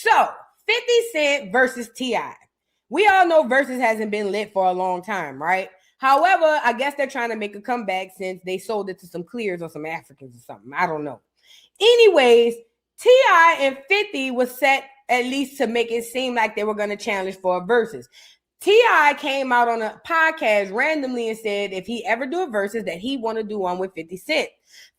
So 50 Cent versus T.I. We all know Versus hasn't been lit for a long time, right? However, I guess they're trying to make a comeback since they sold it to some Clears or some Africans or something. I don't know. Anyways, T.I. and 50 was set at least to make it seem like they were going to challenge for a Versus. T.I. came out on a podcast randomly and said if he ever do a Versus that he want to do one with 50 Cent.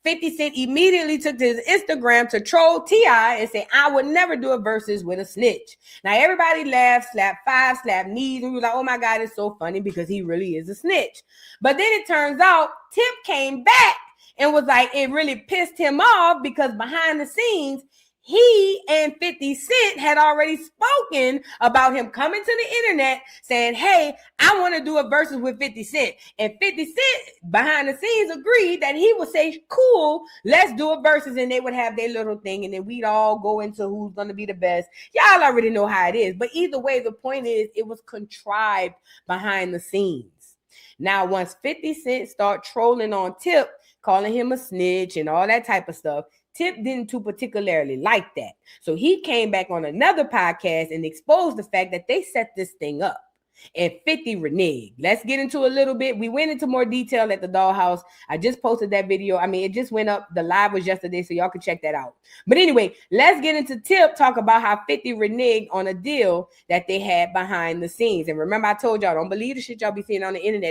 50 Cent immediately took to his Instagram to troll T.I. and say, I would never do a Versus with a snitch. Now, everybody laughed, slapped five, slapped knees, and was like, oh my God, it's so funny because he really is a snitch. But then it turns out Tip came back and was like, it really pissed him off because behind the scenes, he and 50 Cent had already spoken about him coming to the internet saying, hey, I want to do a Versus with 50 Cent. And 50 Cent behind the scenes agreed that he would say, cool, let's do a Versus. And they would have their little thing. And then we'd all go into who's going to be the best. Y'all already know how it is. But either way, the point is it was contrived behind the scenes. Now, once 50 Cent start trolling on Tip, calling him a snitch and all that type of stuff, Tip didn't too particularly like that. So he came back on another podcast and exposed the fact that they set this thing up. And 50 reneged. Let's get into a little bit. We went into more detail at the Dollhouse. I just posted that video. I mean, it just went up. The live was yesterday, so y'all can check that out. But anyway, let's get into Tip, talk about how 50 reneged on a deal that they had behind the scenes. And remember, I told y'all, don't believe the shit y'all be seeing on the internet.